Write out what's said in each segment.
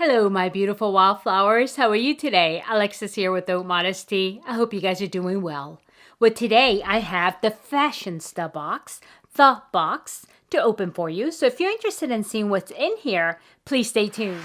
Hello, my beautiful wildflowers. How are you today? Alexis here with Modesty. I hope you guys are doing well. Well, today I have the Fashionsta box, the box, to open for you. So if you're interested in seeing what's in here, please stay tuned.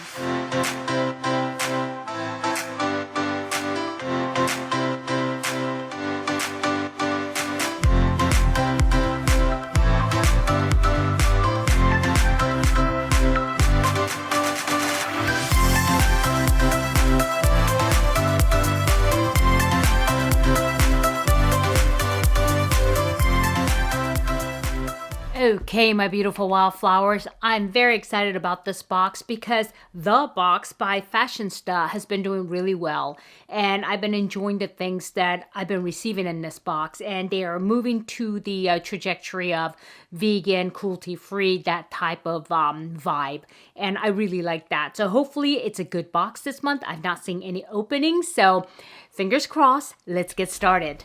Okay, my beautiful wildflowers, I'm very excited about this box because the box by Fashionsta has been doing really well, and I've been enjoying the things that I've been receiving in this box, and they are moving to the trajectory of vegan, cruelty-free, that type of vibe, and I really like that. So hopefully it's a good box this month. I've not seen any openings, so fingers crossed. Let's get started.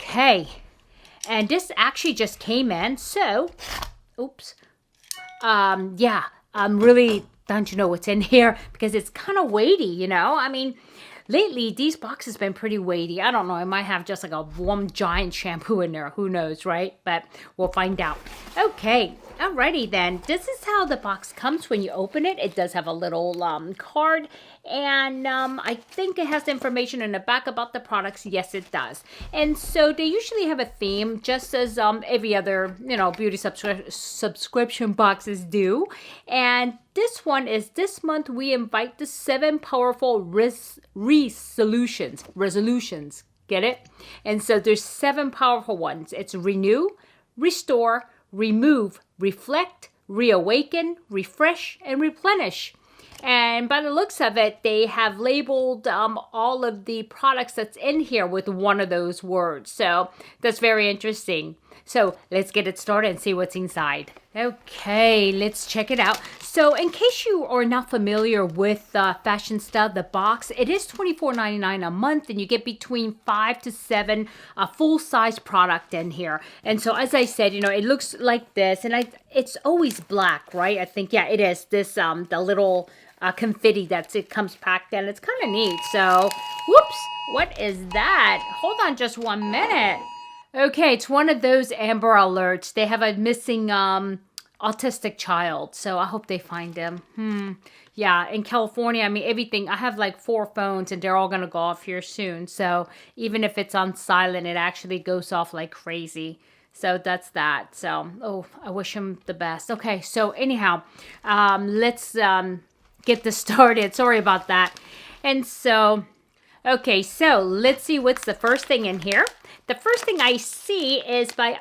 Okay. And this actually just came in, so, oops, yeah, I'm really dying to know what's in here because it's kind of weighty, you know? I mean, lately, these boxes have been pretty weighty. I don't know, I might have just like a one giant shampoo in there, who knows, right? But we'll find out. Okay, alrighty then. This is how the box comes when you open it. It does have a little card, and I think it has information in the back about the products. Yes, it does. And so they usually have a theme, just as every other, you know, beauty subscription boxes do. And this one is, this month we invite the 7 powerful resolutions. Get it? And so there's 7 powerful ones. It's renew, restore, remove, reflect, reawaken, refresh, and replenish. And by the looks of it, they have labeled all of the products that's in here with one of those words. So that's very interesting. So let's get it started and see what's inside. Okay, let's check it out. So in case you are not familiar with Fashionsta, the box, it is $24.99 a month, and you get between 5 to 7 full-size product in here. And so as I said, you know, it looks like this, and it's always black, right? I think, yeah, it is. This, the little confetti it comes packed in. It's kind of neat. So, whoops, what is that? Hold on just 1 minute. Okay, it's one of those Amber Alerts. They have a missing autistic child, so I hope they find him. Yeah, in California, I mean, everything. I have like 4 phones, and they're all going to go off here soon. So even if it's on silent, it actually goes off like crazy. So that's that. So, oh, I wish him the best. Okay, so anyhow, let's get this started. Sorry about that. And so, okay, so let's see what's the first thing in here. The first thing I see is by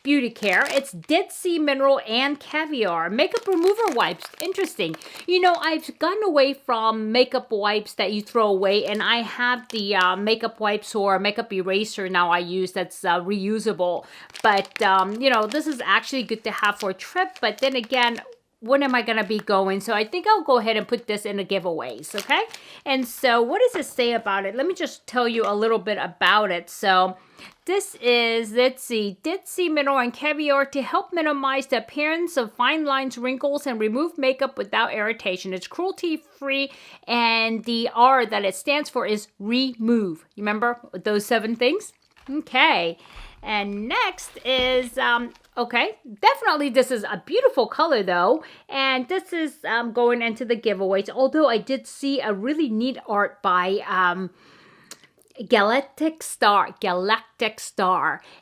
Beauty Care. It's Dead Sea Mineral and Caviar Makeup Remover Wipes. Interesting. You know, I've gotten away from makeup wipes that you throw away, and I have the makeup wipes or makeup eraser now I use that's reusable. But, you know, this is actually good to have for a trip. But then again, when am I going to be going? So I think I'll go ahead and put this in the giveaways, okay? And so what does it say about it? Let me just tell you a little bit about it. So this is, let's see, Dead Sea Mineral and Caviar to help minimize the appearance of fine lines, wrinkles, and remove makeup without irritation. It's cruelty-free, and the R that it stands for is remove. You remember those 7 things? Okay. And next is, okay, definitely this is a beautiful color though. And this is going into the giveaways. Although I did see a really neat art by Galactic Star.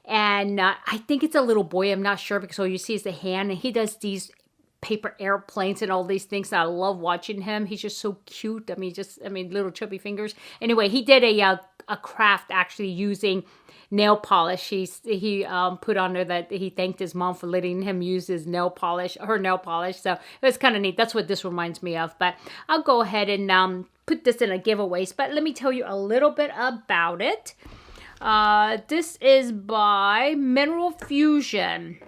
And I think it's a little boy. I'm not sure because all you see is the hand. And he does these paper airplanes and all these things. And I love watching him. He's just so cute. I mean, little chubby fingers. Anyway, he did a craft actually using nail polish. He put on there that he thanked his mom for letting him use her nail polish. So it was kind of neat. That's what this reminds me of. But I'll go ahead and put this in a giveaways. But let me tell you a little bit about it. This is by Mineral Fusion.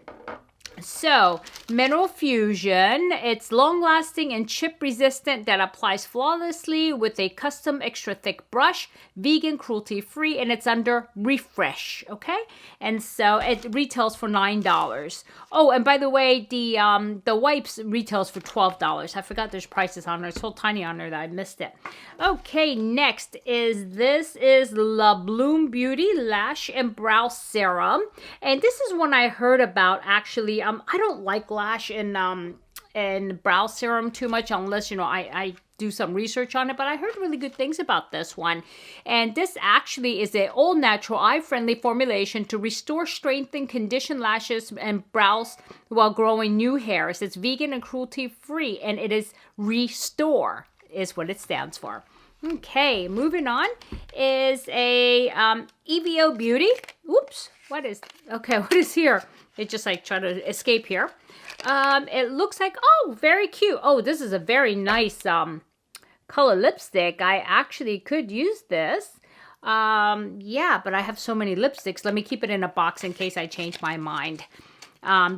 So, Mineral Fusion, it's long-lasting and chip-resistant that applies flawlessly with a custom extra thick brush, vegan, cruelty-free, and it's under Refresh, okay? And so it retails for $9. Oh, and by the way, the wipes retails for $12. I forgot there's prices on there. It's so tiny on there that I missed it. Okay, next is La Bloom Beauty Lash and Brow Serum, and this is one I heard about actually. I don't like lash and brow serum too much unless, you know, I do some research on it, but I heard really good things about this one. And this actually is an all-natural, eye-friendly formulation to restore, strengthen, condition lashes and brows while growing new hairs. It's vegan and cruelty-free, and it is Restore is what it stands for. Okay, moving on is a EVO Beauty. Oops, what is here? It just like try to escape here. It looks like, oh, very cute. Oh, this is a very nice color lipstick. I actually could use this. Yeah, but I have so many lipsticks. Let me keep it in a box in case I change my mind.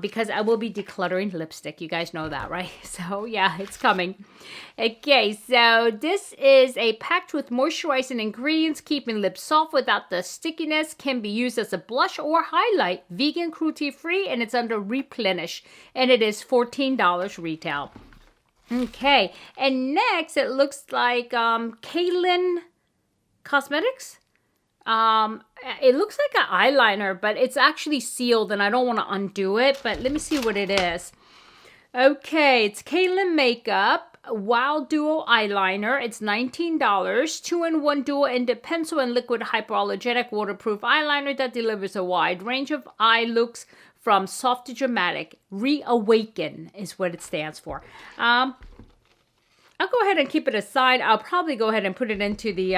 Because I will be decluttering lipstick. You guys know that, right? So, yeah, it's coming. Okay, so this is a packed with moisturizing ingredients, keeping lips soft without the stickiness. Can be used as a blush or highlight. Vegan, cruelty-free, and it's under Replenish. And it is $14 retail. Okay, and next it looks like Hanalei Cosmetics. It looks like an eyeliner, but it's actually sealed and I don't want to undo it, but let me see what it is. Okay, it's Hanalei Makeup Wild Duo Eyeliner. It's $19. 2-in-1 dual-ended pencil and liquid hypoallergenic waterproof eyeliner that delivers a wide range of eye looks from soft to dramatic. Reawaken is what it stands for. I'll go ahead and keep it aside. I'll probably go ahead and put it into the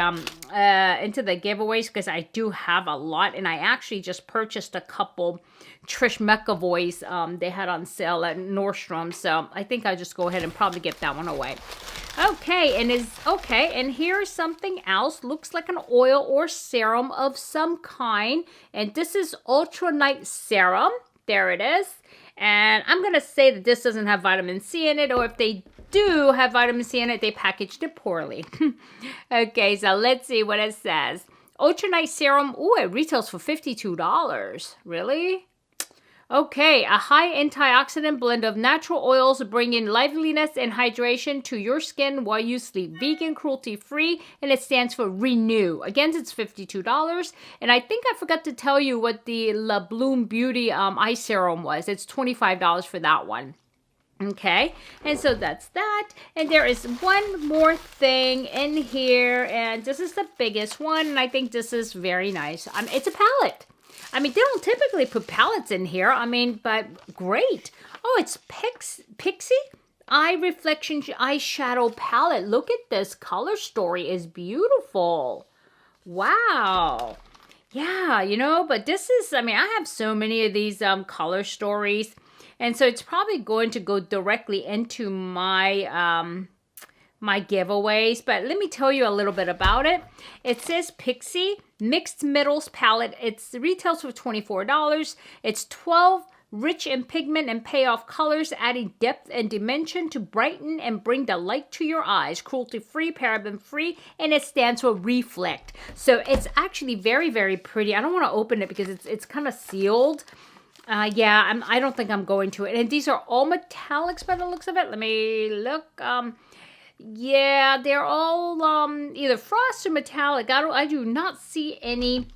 giveaways because I do have a lot, and I actually just purchased a couple Trish McAvoy's they had on sale at Nordstrom, so I think I'll just go ahead and probably get that one away. Okay, and here's something else. Looks like an oil or serum of some kind, and this is Ultra Night Serum. There it is. And I'm going to say that this doesn't have vitamin C in it, or if they do have vitamin C in it, they packaged it poorly. Okay, so let's see what it says. Ultra Night Serum. Ooh, it retails for $52. Really? Okay, a high antioxidant blend of natural oils bringing liveliness and hydration to your skin while you sleep. Vegan, cruelty-free, and it stands for Renew. Again, it's $52. And I think I forgot to tell you what the La Bloom Beauty eye serum was. It's $25 for that one. Okay, and so that's that. And there is one more thing in here, and this is the biggest one, and I think this is very nice. It's a palette. I mean, they don't typically put palettes in here. I mean, but great. Oh, it's Pixie Eye Reflection Eyeshadow Palette. Look at this. Color story is beautiful. Wow. Yeah, you know, but this is, I mean, I have so many of these color stories. And so it's probably going to go directly into my my giveaways, but let me tell you a little bit about it. It says Pixie Mixed Middles Palette. It retails for $24. It's 12 rich in pigment and payoff colors, adding depth and dimension to brighten and bring the light to your eyes. Cruelty-free, paraben-free, and it stands for Reflect. So it's actually very, very pretty. I don't want to open it because it's kind of sealed. Yeah, I don't think I'm going to it. And these are all metallics by the looks of it. Let me look. Yeah, they're all either frost or metallic. I do not see any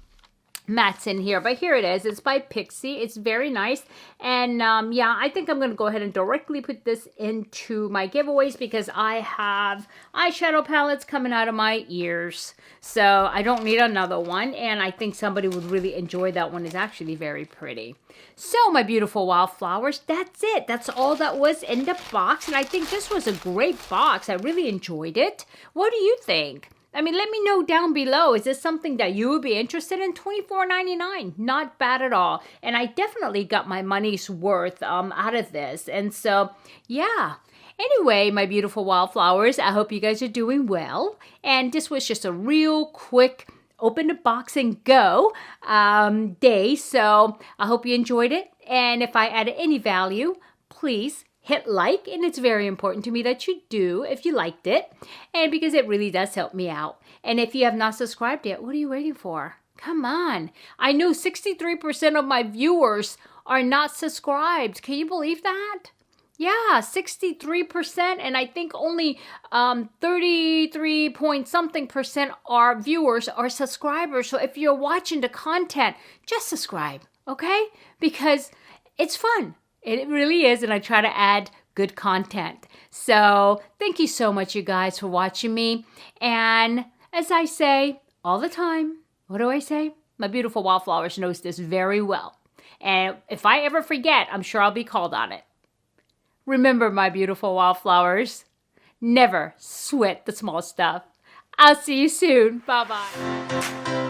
mattes in here, but here it is. It's by Pixie. It's very nice. And yeah, I think I'm going to go ahead and directly put this into my giveaways because I have eyeshadow palettes coming out of my ears. So I don't need another one. And I think somebody would really enjoy that one. It's actually very pretty. So my beautiful wildflowers, that's it. That's all that was in the box. And I think this was a great box. I really enjoyed it. What do you think? I mean, let me know down below. Is this something that you would be interested in? $24.99. Not bad at all. And I definitely got my money's worth out of this. And so, yeah. Anyway, my beautiful wildflowers, I hope you guys are doing well. And this was just a real quick open the box and go day. So I hope you enjoyed it. And if I added any value, please hit like. And it's very important to me that you do if you liked it. And because it really does help me out. And if you have not subscribed yet, what are you waiting for? Come on. I know 63% of my viewers are not subscribed. Can you believe that? Yeah, 63%, and I think only 33 point something percent are viewers or subscribers. So if you're watching the content, just subscribe, okay? Because it's fun. It really is, and I try to add good content. So thank you so much, you guys, for watching me. And as I say all the time, what do I say? My beautiful Wildflowers knows this very well. And if I ever forget, I'm sure I'll be called on it. Remember, my beautiful Wildflowers, never sweat the small stuff. I'll see you soon. Bye-bye.